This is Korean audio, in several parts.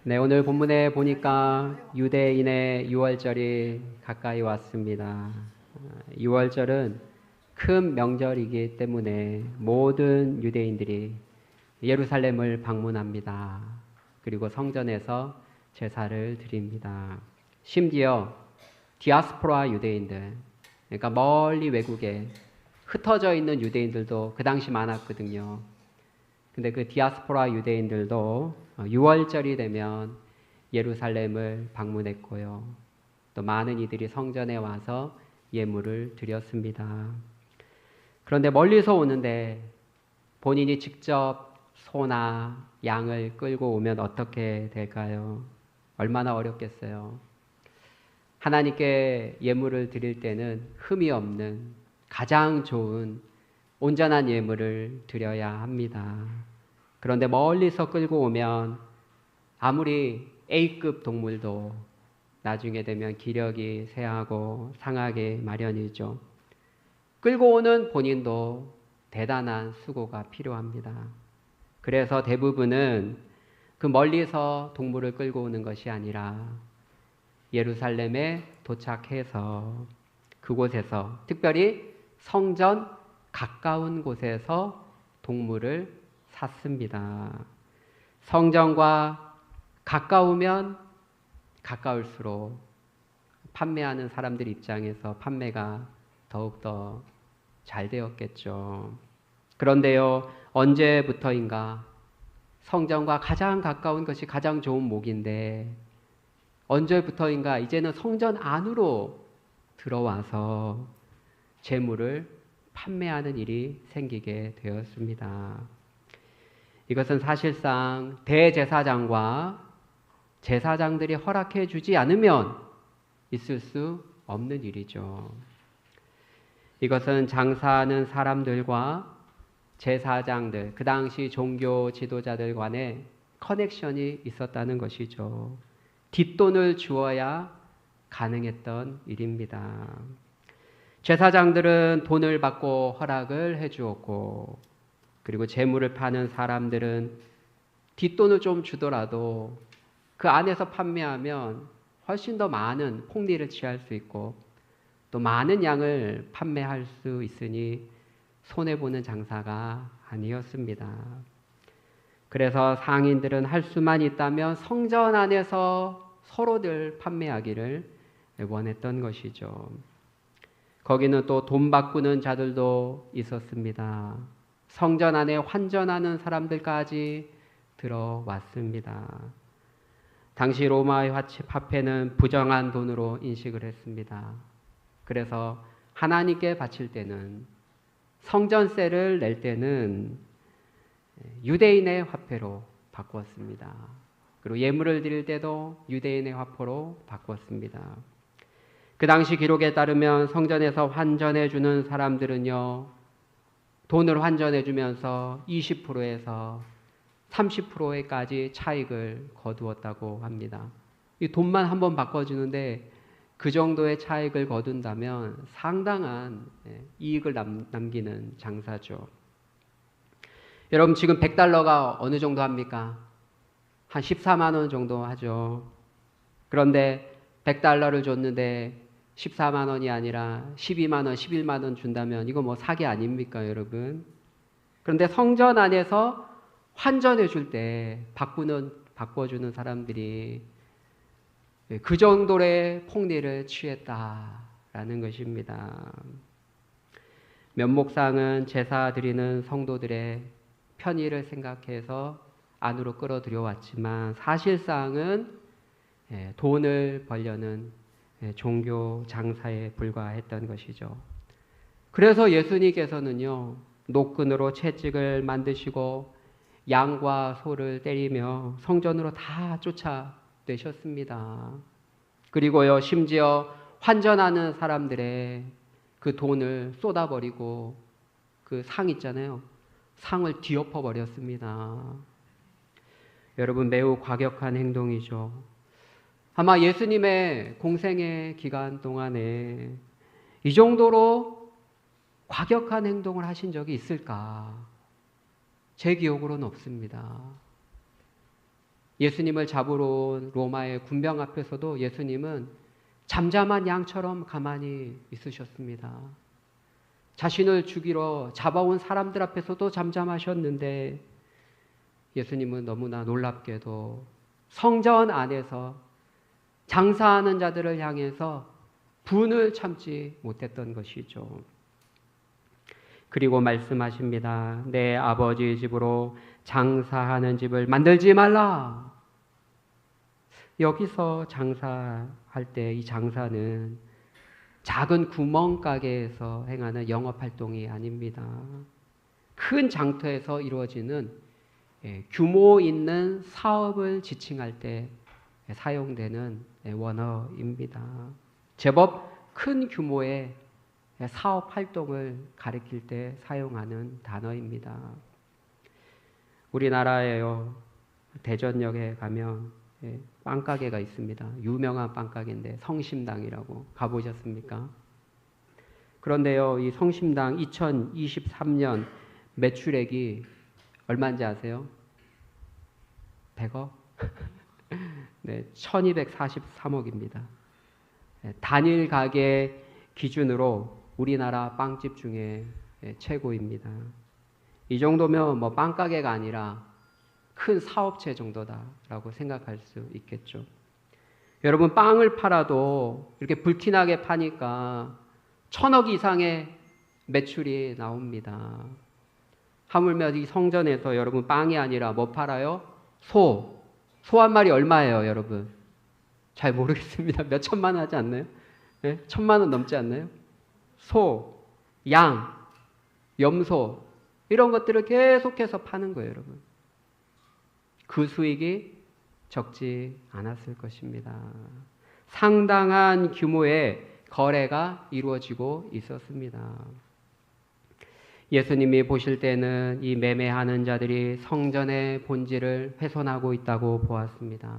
네, 오늘 본문에 보니까 유대인의 유월절이 가까이 왔습니다. 유월절은 큰 명절이기 때문에 모든 유대인들이 예루살렘을 방문합니다. 그리고 성전에서 제사를 드립니다. 심지어 디아스포라 유대인들, 그러니까 멀리 외국에 흩어져 있는 유대인들도 그 당시 많았거든요. 근데 그 디아스포라 유대인들도 6월절이 되면 예루살렘을 방문했고요. 또 많은 이들이 성전에 와서 예물을 드렸습니다. 그런데 멀리서 오는데 본인이 직접 소나 양을 끌고 오면 어떻게 될까요? 얼마나 어렵겠어요. 하나님께 예물을 드릴 때는 흠이 없는 가장 좋은 온전한 예물을 드려야 합니다. 그런데 멀리서 끌고 오면 아무리 A급 동물도 나중에 되면 기력이 쇠하고 상하게 마련이죠. 끌고 오는 본인도 대단한 수고가 필요합니다. 그래서 대부분은 그 멀리서 동물을 끌고 오는 것이 아니라 예루살렘에 도착해서 그곳에서 특별히 성전 가까운 곳에서 동물을 샀습니다. 성전과 가까우면 가까울수록 판매하는 사람들 입장에서 판매가 더욱더 잘 되었겠죠. 그런데요, 언제부터인가 성전과 가장 가까운 것이 가장 좋은 목인데 언제부터인가 이제는 성전 안으로 들어와서 재물을 판매하는 일이 생기게 되었습니다. 이것은 사실상 대제사장과 제사장들이 허락해 주지 않으면 있을 수 없는 일이죠. 이것은 장사하는 사람들과 제사장들, 그 당시 종교 지도자들 간에 커넥션이 있었다는 것이죠. 뒷돈을 주어야 가능했던 일입니다. 제사장들은 돈을 받고 허락을 해주었고, 그리고 재물을 파는 사람들은 뒷돈을 좀 주더라도 그 안에서 판매하면 훨씬 더 많은 폭리를 취할 수 있고 또 많은 양을 판매할 수 있으니 손해보는 장사가 아니었습니다. 그래서 상인들은 할 수만 있다면 성전 안에서 서로들 판매하기를 원했던 것이죠. 거기는 또 돈 바꾸는 자들도 있었습니다. 성전 안에 환전하는 사람들까지 들어왔습니다. 당시 로마의 화폐는 부정한 돈으로 인식을 했습니다. 그래서 하나님께 바칠 때는 성전세를 낼 때는 유대인의 화폐로 바꾸었습니다. 그리고 예물을 드릴 때도 유대인의 화폐로 바꾸었습니다. 그 당시 기록에 따르면 성전에서 환전해 주는 사람들은요, 돈을 환전해 주면서 20%에서 30%까지 차익을 거두었다고 합니다. 이 돈만 한번 바꿔주는데 그 정도의 차익을 거둔다면 상당한 이익을 남기는 장사죠. 여러분 지금 100달러가 어느 정도 합니까? 한 14만 원 정도 하죠. 그런데 100달러를 줬는데 14만 원이 아니라 12만 원, 11만 원 준다면 이거 뭐 사기 아닙니까, 여러분? 그런데 성전 안에서 환전해 줄 때 바꿔주는 사람들이 그 정도의 폭리를 취했다라는 것입니다. 면목상은 제사 드리는 성도들의 편의를 생각해서 안으로 끌어들여 왔지만 사실상은 돈을 벌려는 종교 장사에 불과했던 것이죠. 그래서 예수님께서는요, 노끈으로 채찍을 만드시고 양과 소를 때리며 성전으로 다 쫓아내셨습니다. 그리고요, 심지어 환전하는 사람들의 그 돈을 쏟아버리고 그 상 있잖아요. 상을 뒤엎어 버렸습니다. 여러분 매우 과격한 행동이죠. 아마 예수님의 공생의 기간 동안에 이 정도로 과격한 행동을 하신 적이 있을까? 제 기억으로는 없습니다. 예수님을 잡으러 온 로마의 군병 앞에서도 예수님은 잠잠한 양처럼 가만히 있으셨습니다. 자신을 죽이러 잡아온 사람들 앞에서도 잠잠하셨는데 예수님은 너무나 놀랍게도 성전 안에서 장사하는 자들을 향해서 분을 참지 못했던 것이죠. 그리고 말씀하십니다. 내 아버지 집으로 장사하는 집을 만들지 말라. 여기서 장사할 때 이 장사는 작은 구멍가게에서 행하는 영업활동이 아닙니다. 큰 장터에서 이루어지는 규모 있는 사업을 지칭할 때 사용되는 원어입니다. 제법 큰 규모의 사업 활동을 가리킬 때 사용하는 단어입니다. 우리나라에요, 대전역에 가면 빵가게가 있습니다. 유명한 빵가게인데 성심당이라고 가보셨습니까? 그런데요, 이 성심당 2023년 매출액이 얼마인지 아세요? 100억? 네, 1243억입니다. 단일 가게 기준으로 우리나라 빵집 중에 최고입니다. 이 정도면 뭐 빵가게가 아니라 큰 사업체 정도다라고 생각할 수 있겠죠. 여러분, 빵을 팔아도 이렇게 불티나게 파니까 1000억 이상의 매출이 나옵니다. 하물며 이 성전에서 여러분 빵이 아니라 뭐 팔아요? 소 한 마리 얼마예요, 여러분? 잘 모르겠습니다. 몇 천만 원 하지 않나요? 네? 1000만 원 넘지 않나요? 소, 양, 염소 이런 것들을 계속해서 파는 거예요, 여러분. 그 수익이 적지 않았을 것입니다. 상당한 규모의 거래가 이루어지고 있었습니다. 예수님이 보실 때는 이 매매하는 자들이 성전의 본질을 훼손하고 있다고 보았습니다.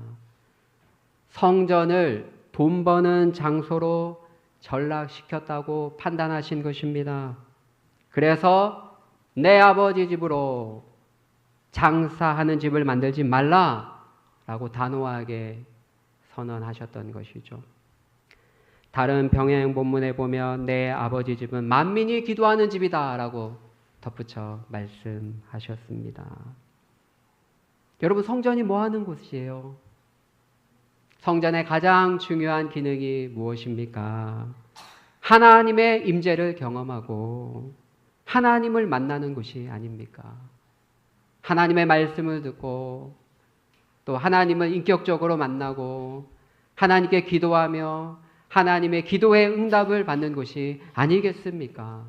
성전을 돈 버는 장소로 전락시켰다고 판단하신 것입니다. 그래서 내 아버지 집으로 장사하는 집을 만들지 말라라고 단호하게 선언하셨던 것이죠. 다른 병행 본문에 보면 내 아버지 집은 만민이 기도하는 집이다라고 덧붙여 말씀하셨습니다. 여러분, 성전이 뭐 하는 곳이에요? 성전의 가장 중요한 기능이 무엇입니까? 하나님의 임재를 경험하고 하나님을 만나는 곳이 아닙니까? 하나님의 말씀을 듣고 또 하나님을 인격적으로 만나고 하나님께 기도하며 하나님의 기도의 응답을 받는 곳이 아니겠습니까?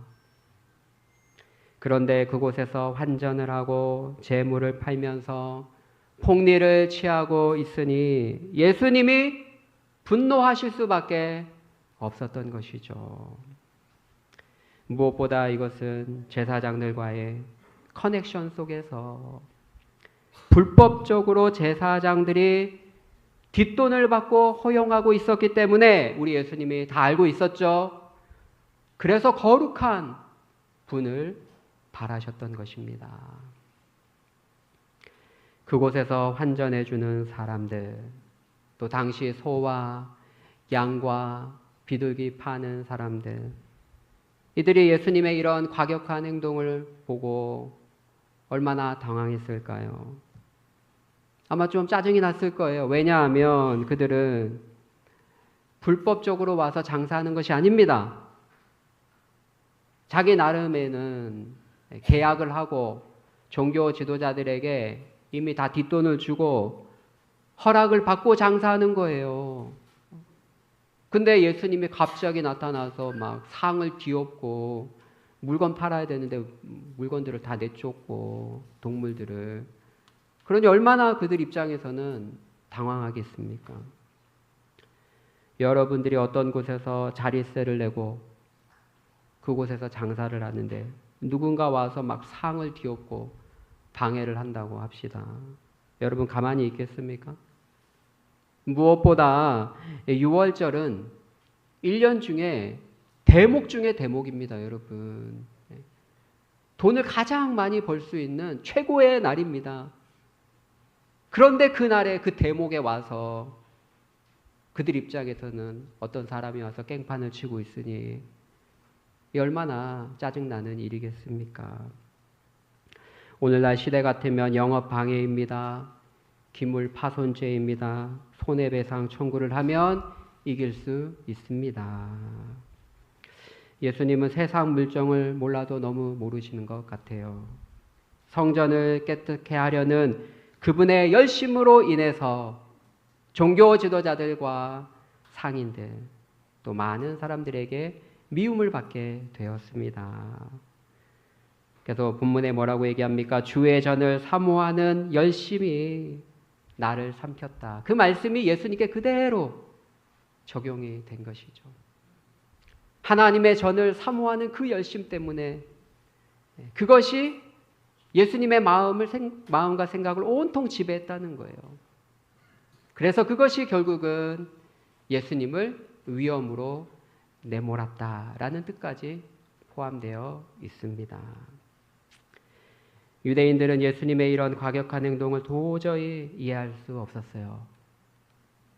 그런데 그곳에서 환전을 하고 재물을 팔면서 폭리를 취하고 있으니 예수님이 분노하실 수밖에 없었던 것이죠. 무엇보다 이것은 제사장들과의 커넥션 속에서 불법적으로 제사장들이 뒷돈을 받고 허용하고 있었기 때문에 우리 예수님이 다 알고 있었죠. 그래서 거룩한 분을 바라셨던 것입니다. 그곳에서 환전해 주는 사람들, 또 당시 소와 양과 비둘기 파는 사람들, 이들이 예수님의 이런 과격한 행동을 보고 얼마나 당황했을까요? 아마 좀 짜증이 났을 거예요. 왜냐하면 그들은 불법적으로 와서 장사하는 것이 아닙니다. 자기 나름에는 계약을 하고 종교 지도자들에게 이미 다 뒷돈을 주고 허락을 받고 장사하는 거예요. 근데 예수님이 갑자기 나타나서 막 상을 뒤엎고 물건 팔아야 되는데 물건들을 다 내쫓고 동물들을, 그러니 얼마나 그들 입장에서는 당황하겠습니까? 여러분들이 어떤 곳에서 자릿세를 내고 그곳에서 장사를 하는데 누군가 와서 막 상을 뒤엎고 방해를 한다고 합시다. 여러분 가만히 있겠습니까? 무엇보다 6월절은 1년 중에 대목 중에 대목입니다, 여러분. 돈을 가장 많이 벌 수 있는 최고의 날입니다. 그런데 그날에 그 대목에 와서 그들 입장에서는 어떤 사람이 와서 깽판을 치고 있으니 이 얼마나 짜증나는 일이겠습니까? 오늘날 시대 같으면 영업 방해입니다. 기물 파손죄입니다. 손해배상 청구를 하면 이길 수 있습니다. 예수님은 세상 물정을 몰라도 너무 모르시는 것 같아요. 성전을 깨끗게 하려는 그분의 열심으로 인해서 종교 지도자들과 상인들 또 많은 사람들에게 미움을 받게 되었습니다. 그래서 본문에 뭐라고 얘기합니까? 주의 전을 사모하는 열심이 나를 삼켰다. 그 말씀이 예수님께 그대로 적용이 된 것이죠. 하나님의 전을 사모하는 그 열심 때문에 그것이 예수님의 마음과 생각을 온통 지배했다는 거예요. 그래서 그것이 결국은 예수님을 위험으로 내몰았다라는 뜻까지 포함되어 있습니다. 유대인들은 예수님의 이런 과격한 행동을 도저히 이해할 수 없었어요.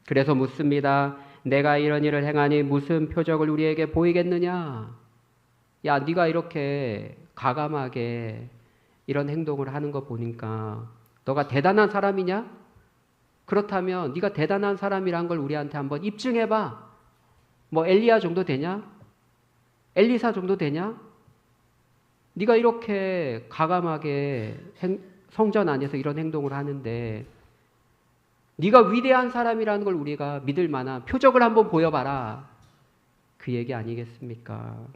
그래서 묻습니다. 내가 이런 일을 행하니 무슨 표적을 우리에게 보이겠느냐? 야, 네가 이렇게 과감하게 이런 행동을 하는 거 보니까 너가 대단한 사람이냐? 그렇다면 네가 대단한 사람이란 걸 우리한테 한번 입증해봐. 뭐 엘리야 정도 되냐? 엘리사 정도 되냐? 네가 이렇게 과감하게 성전 안에서 이런 행동을 하는데 네가 위대한 사람이라는 걸 우리가 믿을 만한 표적을 한번 보여봐라. 그 얘기 아니겠습니까?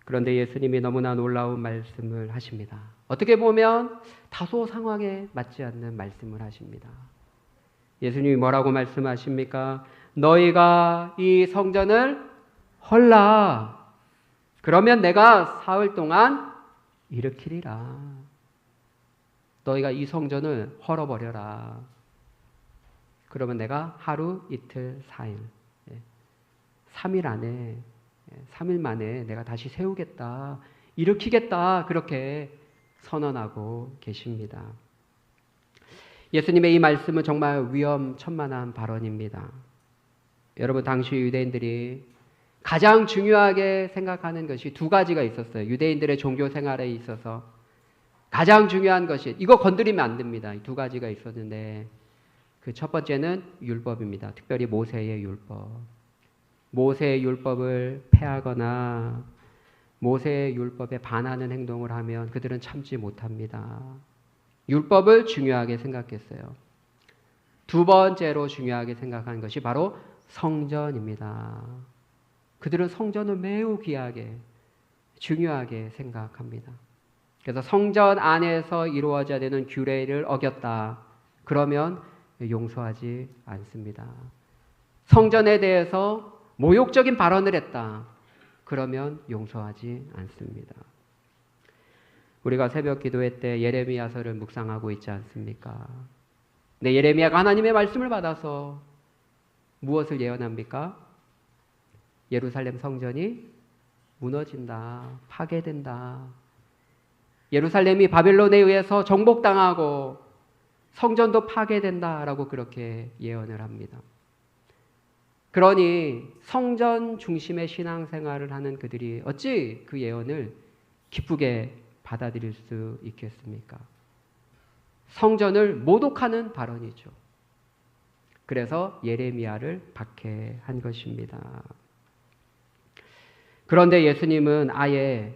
그런데 예수님이 너무나 놀라운 말씀을 하십니다. 어떻게 보면 다소 상황에 맞지 않는 말씀을 하십니다. 예수님이 뭐라고 말씀하십니까? 너희가 이 성전을 헐라. 그러면 내가 사흘 동안 일으키리라. 너희가 이 성전을 헐어버려라. 그러면 내가 하루, 이틀, 4일, 3일 안에 3일 만에 내가 다시 세우겠다. 일으키겠다. 그렇게 선언하고 계십니다. 예수님의 이 말씀은 정말 위험천만한 발언입니다. 여러분, 당시 유대인들이 가장 중요하게 생각하는 것이 두 가지가 있었어요. 유대인들의 종교 생활에 있어서 가장 중요한 것이 이거 건드리면 안 됩니다. 두 가지가 있었는데 그 첫 번째는 율법입니다. 특별히 모세의 율법. 모세의 율법을 폐하거나 모세의 율법에 반하는 행동을 하면 그들은 참지 못합니다. 율법을 중요하게 생각했어요. 두 번째로 중요하게 생각한 것이 바로 성전입니다. 그들은 성전을 매우 귀하게, 중요하게 생각합니다. 그래서 성전 안에서 이루어져야 되는 규례를 어겼다. 그러면 용서하지 않습니다. 성전에 대해서 모욕적인 발언을 했다. 그러면 용서하지 않습니다. 우리가 새벽 기도회 때 예레미야서를 묵상하고 있지 않습니까? 네, 예레미야가 하나님의 말씀을 받아서 무엇을 예언합니까? 예루살렘 성전이 무너진다, 파괴된다. 예루살렘이 바벨론에 의해서 정복당하고 성전도 파괴된다라고 그렇게 예언을 합니다. 그러니 성전 중심의 신앙생활을 하는 그들이 어찌 그 예언을 기쁘게 받아들일 수 있겠습니까? 성전을 모독하는 발언이죠. 그래서 예레미야를 박해한 것입니다. 그런데 예수님은 아예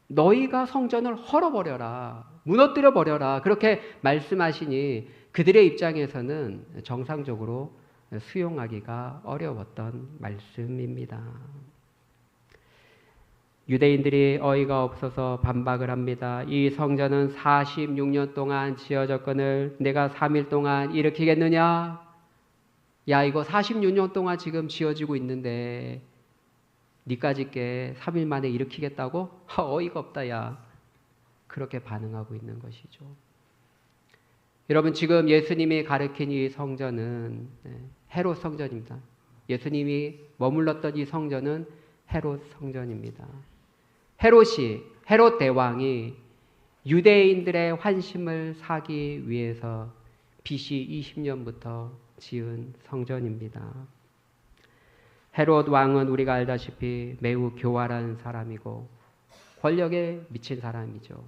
너희가 성전을 헐어버려라, 무너뜨려버려라 그렇게 말씀하시니 그들의 입장에서는 정상적으로 수용하기가 어려웠던 말씀입니다. 유대인들이 어이가 없어서 반박을 합니다. 이 성전은 46년 동안 지어졌거늘 내가 3일 동안 일으키겠느냐? 야, 이거 46년 동안 지금 지어지고 있는데 니까짓 게 3일 만에 일으키겠다고? 어이가 없다 야. 그렇게 반응하고 있는 것이죠. 여러분, 지금 예수님이 가르친 이 성전은 헤롯 성전입니다. 예수님이 머물렀던 이 성전은 헤롯 성전입니다. 헤롯 대왕이 유대인들의 환심을 사기 위해서 BC 20년부터 지은 성전입니다. 헤롯 왕은 우리가 알다시피 매우 교활한 사람이고 권력에 미친 사람이죠.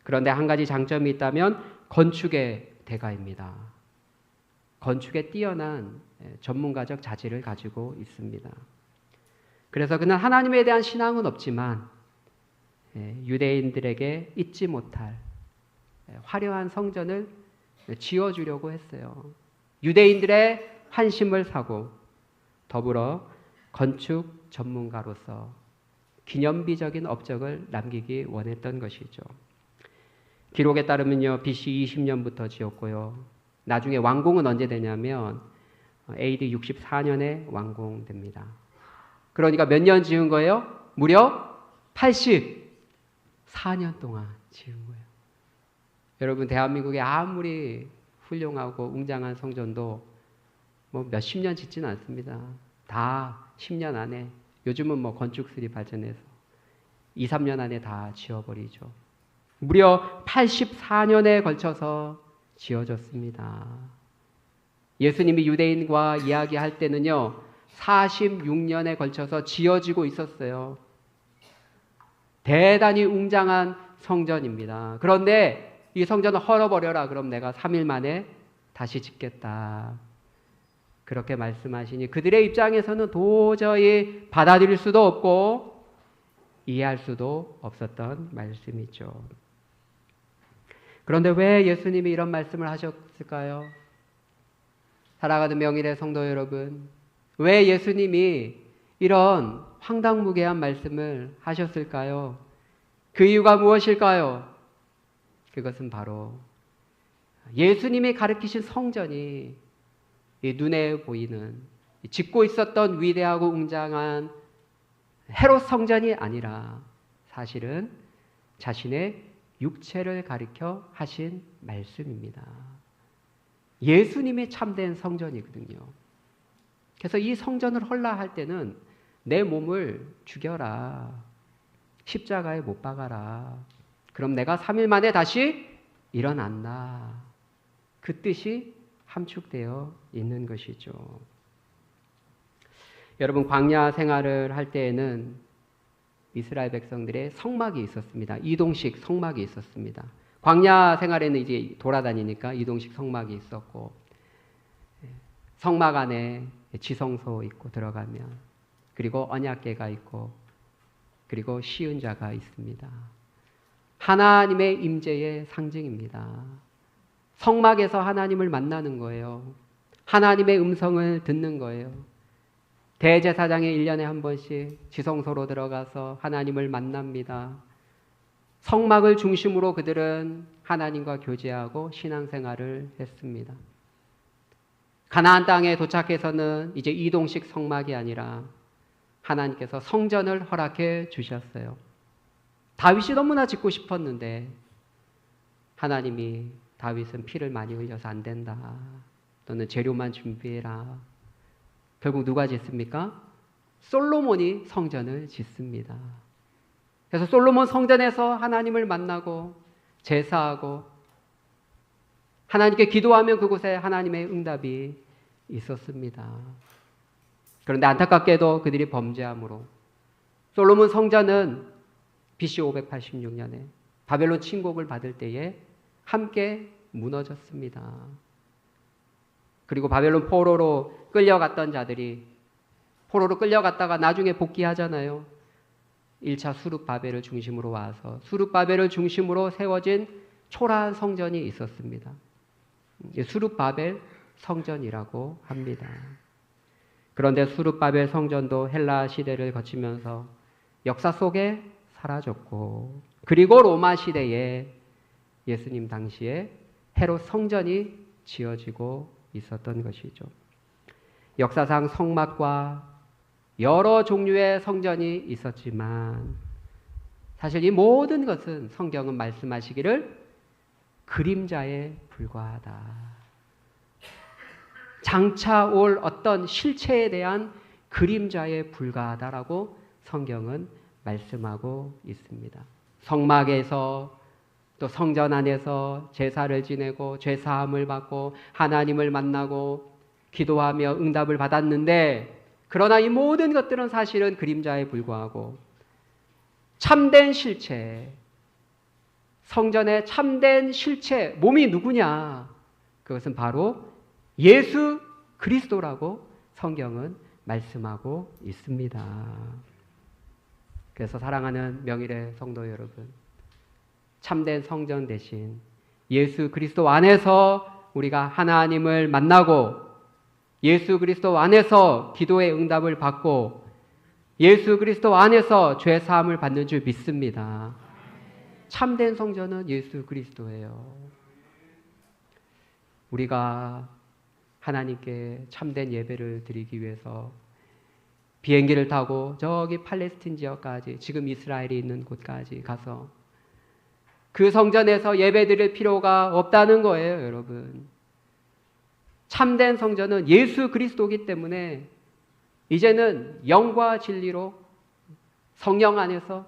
그런데 한 가지 장점이 있다면 건축의 대가입니다. 건축에 뛰어난 전문가적 자질을 가지고 있습니다. 그래서 그는 하나님에 대한 신앙은 없지만 유대인들에게 잊지 못할 화려한 성전을 지어주려고 했어요. 유대인들의 환심을 사고 더불어 건축 전문가로서 기념비적인 업적을 남기기 원했던 것이죠. 기록에 따르면요, BC 20년부터 지었고요. 나중에 완공은 언제 되냐면 AD 64년에 완공됩니다. 그러니까 몇 년 지은 거예요? 무려 84년 동안 지은 거예요. 여러분, 대한민국에 아무리 훌륭하고 웅장한 성전도 뭐 몇십 년 짓지는 않습니다. 다 10년 안에, 요즘은 뭐 건축술이 발전해서 2, 3년 안에 다 지어버리죠. 무려 84년에 걸쳐서 지어졌습니다. 예수님이 유대인과 이야기할 때는요, 46년에 걸쳐서 지어지고 있었어요. 대단히 웅장한 성전입니다. 그런데 이 성전을 헐어버려라. 그럼 내가 3일 만에 다시 짓겠다. 그렇게 말씀하시니 그들의 입장에서는 도저히 받아들일 수도 없고 이해할 수도 없었던 말씀이죠. 그런데 왜 예수님이 이런 말씀을 하셨을까요? 사랑하는 명일의 성도 여러분, 왜 예수님이 이런 황당무계한 말씀을 하셨을까요? 그 이유가 무엇일까요? 그것은 바로 예수님이 가르치신 성전이 눈에 보이는 짓고 있었던 위대하고 웅장한 헤롯 성전이 아니라 사실은 자신의 육체를 가리켜 하신 말씀입니다. 예수님이 참된 성전이거든요. 그래서 이 성전을 헐라 할 때는 내 몸을 죽여라. 십자가에 못 박아라. 그럼 내가 3일 만에 다시 일어난다. 그 뜻이 함축되어 있는 것이죠. 여러분, 광야 생활을 할 때에는 이스라엘 백성들의 성막이 있었습니다. 이동식 성막이 있었습니다. 광야 생활에는 이제 돌아다니니까 이동식 성막이 있었고, 성막 안에 지성소 있고 들어가면, 그리고 언약궤가 있고, 그리고 시은자가 있습니다. 하나님의 임재의 상징입니다. 성막에서 하나님을 만나는 거예요. 하나님의 음성을 듣는 거예요. 대제사장이 1년에 한 번씩 지성소로 들어가서 하나님을 만납니다. 성막을 중심으로 그들은 하나님과 교제하고 신앙생활을 했습니다. 가나안 땅에 도착해서는 이제 이동식 성막이 아니라 하나님께서 성전을 허락해 주셨어요. 다윗이 너무나 짓고 싶었는데 하나님이 다윗은 피를 많이 흘려서 안 된다. 너는 재료만 준비해라. 결국 누가 짓습니까? 솔로몬이 성전을 짓습니다. 그래서 솔로몬 성전에서 하나님을 만나고 제사하고 하나님께 기도하면 그곳에 하나님의 응답이 있었습니다. 그런데 안타깝게도 그들이 범죄함으로 솔로몬 성전은 BC 586년에 바벨론 침공을 받을 때에 함께 무너졌습니다. 그리고 바벨론 포로로 끌려갔던 자들이 포로로 끌려갔다가 나중에 복귀하잖아요. 1차 수룹바벨을 중심으로 와서 수룹바벨을 중심으로 세워진 초라한 성전이 있었습니다. 수룹바벨 성전이라고 합니다. 그런데 수룹바벨 성전도 헬라 시대를 거치면서 역사 속에 사라졌고, 그리고 로마 시대에 예수님 당시에 헤롯 성전이 지어지고 있었던 것이죠. 역사상 성막과 여러 종류의 성전이 있었지만 사실 이 모든 것은 성경은 말씀하시기를 그림자에 불과하다. 장차 올 어떤 실체에 대한 그림자에 불과하다라고 성경은 말씀하고 있습니다. 성막에서 또 성전 안에서 제사를 지내고 죄사함을 받고 하나님을 만나고 기도하며 응답을 받았는데, 그러나 이 모든 것들은 사실은 그림자에 불과하고 참된 실체, 성전의 참된 실체, 몸이 누구냐? 그것은 바로 예수 그리스도라고 성경은 말씀하고 있습니다. 그래서 사랑하는 명일의 성도 여러분, 참된 성전 대신 예수 그리스도 안에서 우리가 하나님을 만나고 예수 그리스도 안에서 기도의 응답을 받고 예수 그리스도 안에서 죄 사함을 받는 줄 믿습니다. 참된 성전은 예수 그리스도예요. 우리가 하나님께 참된 예배를 드리기 위해서 비행기를 타고 저기 팔레스틴 지역까지, 지금 이스라엘이 있는 곳까지 가서 그 성전에서 예배 드릴 필요가 없다는 거예요, 여러분. 참된 성전은 예수 그리스도이기 때문에 이제는 영과 진리로 성령 안에서,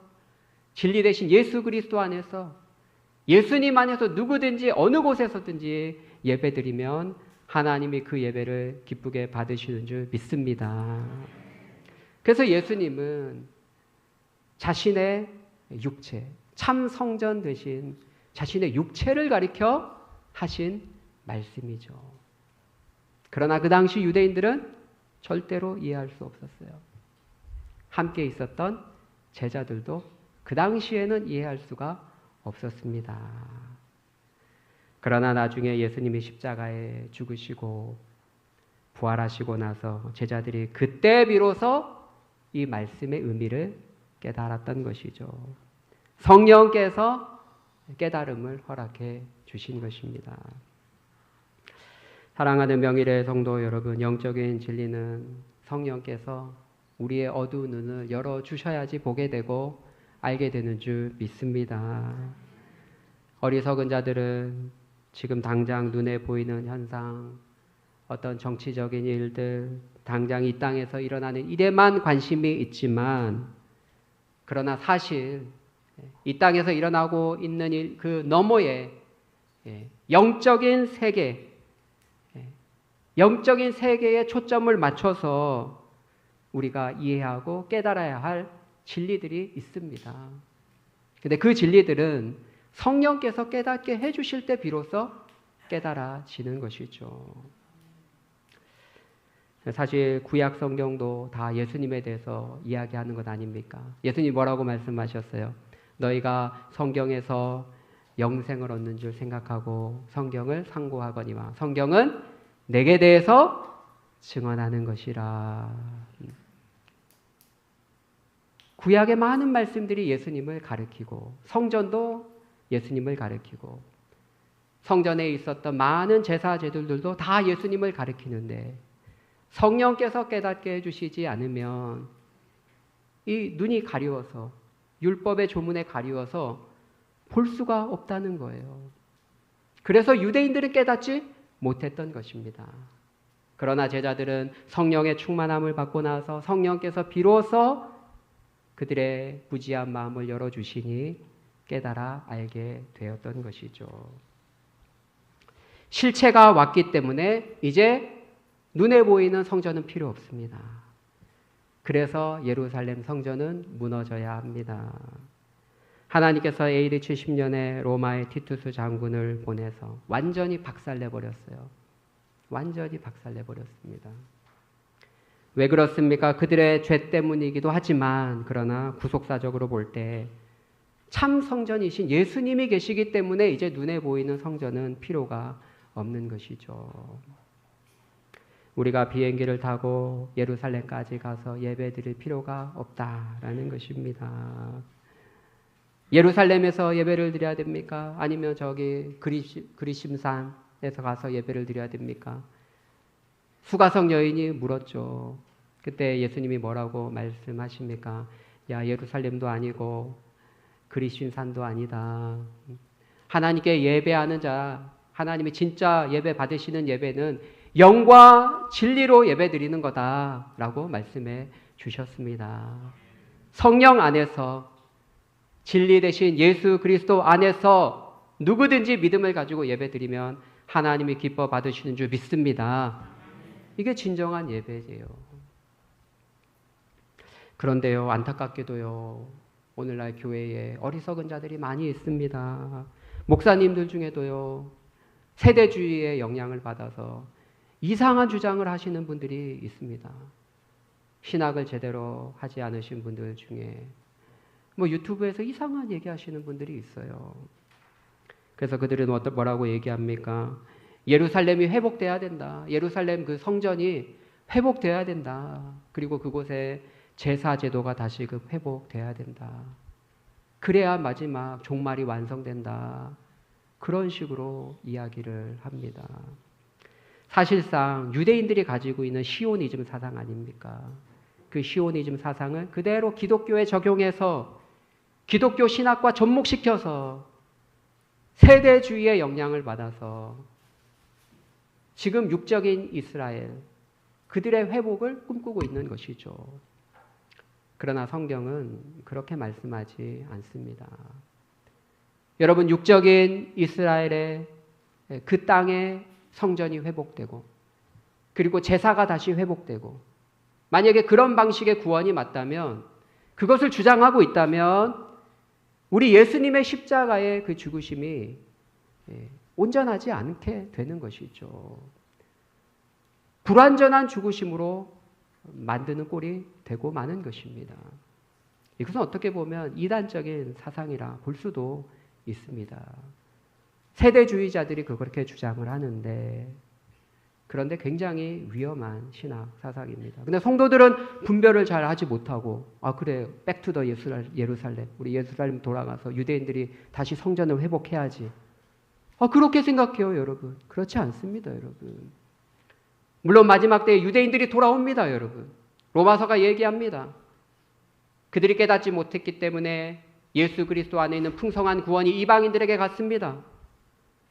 진리 대신 예수 그리스도 안에서, 예수님 안에서 누구든지 어느 곳에서든지 예배 드리면 하나님이 그 예배를 기쁘게 받으시는 줄 믿습니다. 그래서 예수님은 자신의 육체, 참 성전 대신 자신의 육체를 가리켜 하신 말씀이죠. 그러나 그 당시 유대인들은 절대로 이해할 수 없었어요. 함께 있었던 제자들도 그 당시에는 이해할 수가 없었습니다. 그러나 나중에 예수님이 십자가에 죽으시고 부활하시고 나서 제자들이 그때 비로소 이 말씀의 의미를 깨달았던 것이죠. 성령께서 깨달음을 허락해 주신 것입니다. 사랑하는 명일의 성도 여러분, 영적인 진리는 성령께서 우리의 어두운 눈을 열어주셔야지 보게 되고 알게 되는 줄 믿습니다. 어리석은 자들은 지금 당장 눈에 보이는 현상, 어떤 정치적인 일들, 당장 이 땅에서 일어나는 일에만 관심이 있지만, 그러나 사실 이 땅에서 일어나고 있는 일 그 너머에 영적인 세계, 영적인 세계에 초점을 맞춰서 우리가 이해하고 깨달아야 할 진리들이 있습니다. 근데 그 진리들은 성령께서 깨닫게 해주실 때 비로소 깨달아지는 것이죠. 사실 구약 성경도 다 예수님에 대해서 이야기하는 것 아닙니까? 예수님 뭐라고 말씀하셨어요? 너희가 성경에서 영생을 얻는 줄 생각하고 성경을 상고하거니와 성경은 내게 대해서 증언하는 것이라. 구약의 많은 말씀들이 예수님을 가리키고 성전도 예수님을 가리키고 성전에 있었던 많은 제사 제들도 다 예수님을 가리키는데 성령께서 깨닫게 해주시지 않으면 이 눈이 가리워서 율법의 조문에 가리워서 볼 수가 없다는 거예요. 그래서 유대인들은 깨닫지 못했던 것입니다. 그러나 제자들은 성령의 충만함을 받고 나서 성령께서 비로소 그들의 부지한 마음을 열어주시니 깨달아 알게 되었던 것이죠. 실체가 왔기 때문에 이제 눈에 보이는 성전은 필요 없습니다. 그래서 예루살렘 성전은 무너져야 합니다. 하나님께서 AD 70년에 로마의 티투스 장군을 보내서 완전히 박살내버렸어요. 완전히 박살내버렸습니다. 왜 그렇습니까? 그들의 죄 때문이기도 하지만 그러나 구속사적으로 볼 때 참 성전이신 예수님이 계시기 때문에 이제 눈에 보이는 성전은 필요가 없는 것이죠. 우리가 비행기를 타고 예루살렘까지 가서 예배 드릴 필요가 없다라는 것입니다. 예루살렘에서 예배를 드려야 됩니까? 아니면 저기 그리심산에서 가서 예배를 드려야 됩니까? 수가성 여인이 물었죠. 그때 예수님이 뭐라고 말씀하십니까? 야, 예루살렘도 아니고 그리심산도 아니다. 하나님께 예배하는 자, 하나님이 진짜 예배 받으시는 예배는 영과 진리로 예배 드리는 거다라고 말씀해 주셨습니다. 성령 안에서 진리 대신 예수 그리스도 안에서 누구든지 믿음을 가지고 예배드리면 하나님이 기뻐 받으시는 줄 믿습니다. 이게 진정한 예배예요. 그런데요, 안타깝게도요, 오늘날 교회에 어리석은 자들이 많이 있습니다. 목사님들 중에도요, 세대주의의 영향을 받아서 이상한 주장을 하시는 분들이 있습니다. 신학을 제대로 하지 않으신 분들 중에 유튜브에서 이상한 얘기하시는 분들이 있어요. 그래서 그들은 뭐라고 얘기합니까? 예루살렘이 회복돼야 된다. 예루살렘 그 성전이 회복돼야 된다. 그리고 그곳에 제사 제도가 다시금 회복돼야 된다. 그래야 마지막 종말이 완성된다. 그런 식으로 이야기를 합니다. 사실상 유대인들이 가지고 있는 시오니즘 사상 아닙니까? 그 시오니즘 사상을 그대로 기독교에 적용해서 기독교 신학과 접목시켜서 세대주의의 영향을 받아서 지금 육적인 이스라엘, 그들의 회복을 꿈꾸고 있는 것이죠. 그러나 성경은 그렇게 말씀하지 않습니다. 여러분, 육적인 이스라엘의 그 땅의 성전이 회복되고 그리고 제사가 다시 회복되고 만약에 그런 방식의 구원이 맞다면, 그것을 주장하고 있다면 우리 예수님의 십자가의 그 죽으심이 온전하지 않게 되는 것이죠. 불완전한 죽으심으로 만드는 꼴이 되고 마는 것입니다. 이것은 어떻게 보면 이단적인 사상이라 볼 수도 있습니다. 세대주의자들이 그렇게 주장을 하는데, 그런데 굉장히 위험한 신학 사상입니다. 근데 성도들은 분별을 잘 하지 못하고, 그래, 백투 더 예루살렘, 우리 예루살렘 돌아가서 유대인들이 다시 성전을 회복해야지. 그렇게 생각해요, 여러분. 그렇지 않습니다, 여러분. 물론 마지막 때에 유대인들이 돌아옵니다, 여러분. 로마서가 얘기합니다. 그들이 깨닫지 못했기 때문에 예수 그리스도 안에 있는 풍성한 구원이 이방인들에게 갔습니다.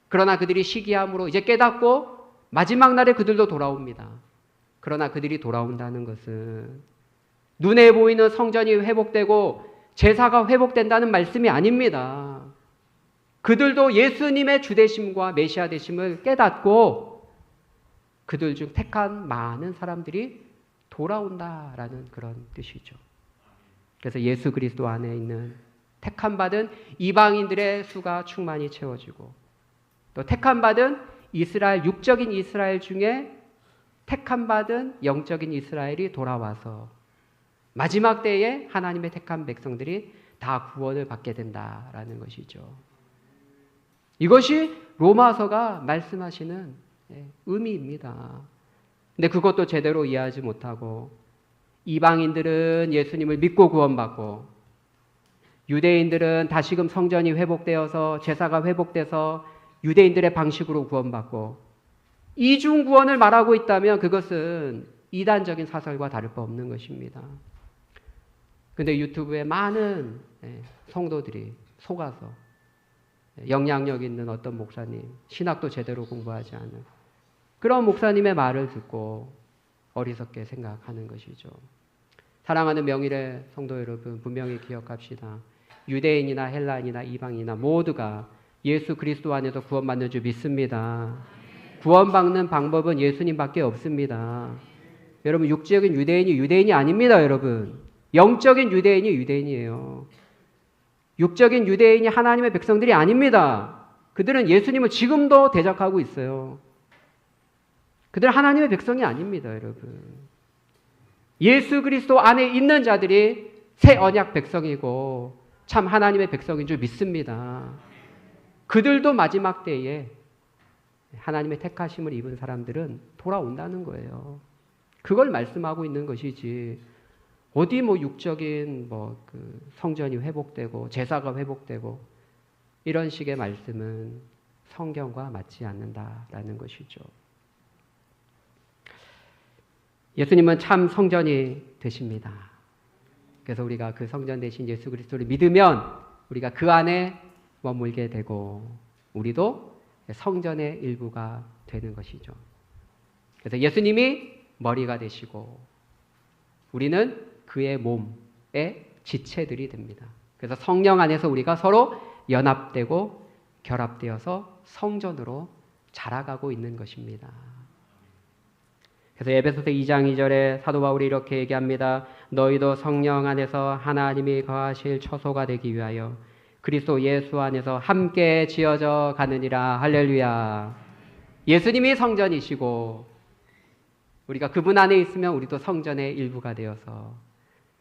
그러나 그들이 시기함으로 이제 깨닫고 마지막 날에 그들도 돌아옵니다. 그러나 그들이 돌아온다는 것은 눈에 보이는 성전이 회복되고 제사가 회복된다는 말씀이 아닙니다. 그들도 예수님의 주되심과 메시아 되심을 깨닫고 그들 중 택한 많은 사람들이 돌아온다라는 그런 뜻이죠. 그래서 예수 그리스도 안에 있는 택함 받은 이방인들의 수가 충만히 채워지고, 또 택함 받은 이스라엘, 육적인 이스라엘 중에 택함 받은 영적인 이스라엘이 돌아와서 마지막 때에 하나님의 택한 백성들이 다 구원을 받게 된다라는 것이죠. 이것이 로마서가 말씀하시는 의미입니다. 근데 그것도 제대로 이해하지 못하고 이방인들은 예수님을 믿고 구원받고 유대인들은 다시금 성전이 회복되어서 제사가 회복돼서 유대인들의 방식으로 구원받고 이중 구원을 말하고 있다면 그것은 이단적인 사설과 다를 바 없는 것입니다. 그런데 유튜브에 많은 성도들이 속아서 영향력 있는 어떤 목사님, 신학도 제대로 공부하지 않은 그런 목사님의 말을 듣고 어리석게 생각하는 것이죠. 사랑하는 명일의 성도 여러분, 분명히 기억합시다. 유대인이나 헬라인이나 이방인이나 모두가 예수 그리스도 안에서 구원받는 줄 믿습니다. 구원받는 방법은 예수님밖에 없습니다. 여러분, 육적인 유대인이 유대인이 아닙니다, 여러분. 영적인 유대인이 유대인이에요. 육적인 유대인이 하나님의 백성들이 아닙니다. 그들은 예수님을 지금도 대적하고 있어요. 그들은 하나님의 백성이 아닙니다, 여러분. 예수 그리스도 안에 있는 자들이 새 언약 백성이고 참 하나님의 백성인 줄 믿습니다. 그들도 마지막 때에 하나님의 택하심을 입은 사람들은 돌아온다는 거예요. 그걸 말씀하고 있는 것이지, 어디 육적인 그 성전이 회복되고 제사가 회복되고 이런 식의 말씀은 성경과 맞지 않는다라는 것이죠. 예수님은 참 성전이 되십니다. 그래서 우리가 그 성전 되신 예수 그리스도를 믿으면 우리가 그 안에 머물게 되고 우리도 성전의 일부가 되는 것이죠. 그래서 예수님이 머리가 되시고 우리는 그의 몸의 지체들이 됩니다. 그래서 성령 안에서 우리가 서로 연합되고 결합되어서 성전으로 자라가고 있는 것입니다. 그래서 에베소서 2장 2절에 사도 바울이 이렇게 얘기합니다. 너희도 성령 안에서 하나님이 거하실 처소가 되기 위하여 그리스도 예수 안에서 함께 지어져 가느니라. 할렐루야. 예수님이 성전이시고 우리가 그분 안에 있으면 우리도 성전의 일부가 되어서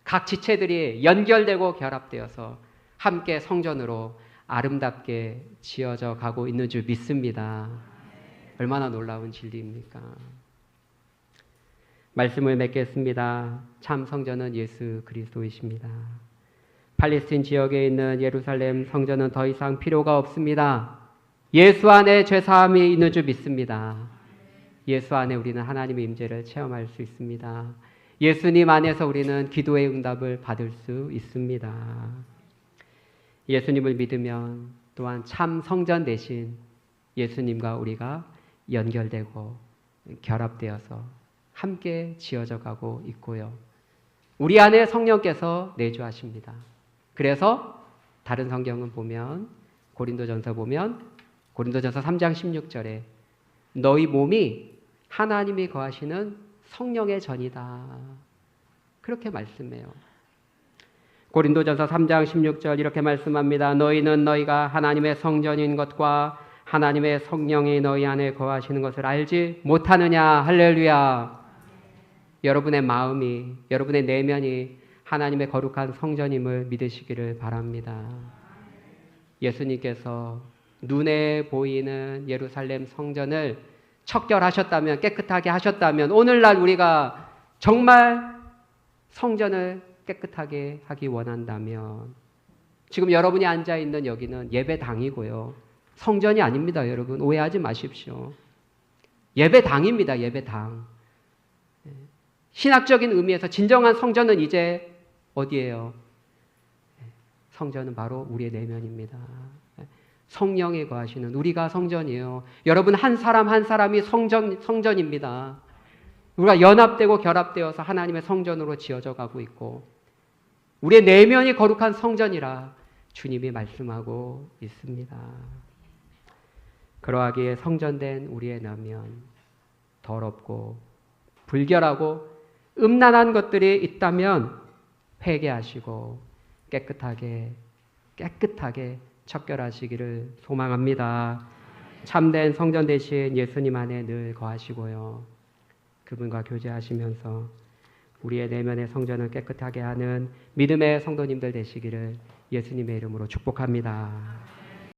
각 지체들이 연결되고 결합되어서 함께 성전으로 아름답게 지어져 가고 있는 줄 믿습니다. 얼마나 놀라운 진리입니까? 말씀을 맺겠습니다. 참 성전은 예수 그리스도이십니다. 팔레스틴 지역에 있는 예루살렘 성전은 더 이상 필요가 없습니다. 예수 안에 죄사함이 있는 줄 믿습니다. 예수 안에 우리는 하나님의 임재를 체험할 수 있습니다. 예수님 안에서 우리는 기도의 응답을 받을 수 있습니다. 예수님을 믿으면 또한 참 성전 대신 예수님과 우리가 연결되고 결합되어서 함께 지어져 가고 있고요. 우리 안에 성령께서 내주하십니다. 그래서 다른 성경은 보면 고린도전서 보면 고린도전서 3장 16절에 너희 몸이 하나님이 거하시는 성령의 전이다. 그렇게 말씀해요. 고린도전서 3장 16절 이렇게 말씀합니다. 너희는 너희가 하나님의 성전인 것과 하나님의 성령이 너희 안에 거하시는 것을 알지 못하느냐. 할렐루야. 여러분의 마음이, 여러분의 내면이 하나님의 거룩한 성전임을 믿으시기를 바랍니다. 예수님께서 눈에 보이는 예루살렘 성전을 척결하셨다면, 깨끗하게 하셨다면 오늘날 우리가 정말 성전을 깨끗하게 하기 원한다면 지금 여러분이 앉아있는 여기는 예배당이고요. 성전이 아닙니다. 여러분 오해하지 마십시오. 예배당입니다. 예배당. 신학적인 의미에서 진정한 성전은 이제 어디예요? 성전은 바로 우리의 내면입니다. 성령에 거하시는 우리가 성전이에요. 여러분 한 사람 한 사람이 성전입니다. 우리가 연합되고 결합되어서 하나님의 성전으로 지어져 가고 있고 우리의 내면이 거룩한 성전이라 주님이 말씀하고 있습니다. 그러하기에 성전된 우리의 내면 더럽고 불결하고 음란한 것들이 있다면 회개하시고 깨끗하게 척결하시기를 소망합니다. 참된 성전 대신 예수님 안에 늘 거하시고요. 그분과 교제하시면서 우리의 내면의 성전을 깨끗하게 하는 믿음의 성도님들 되시기를 예수님의 이름으로 축복합니다.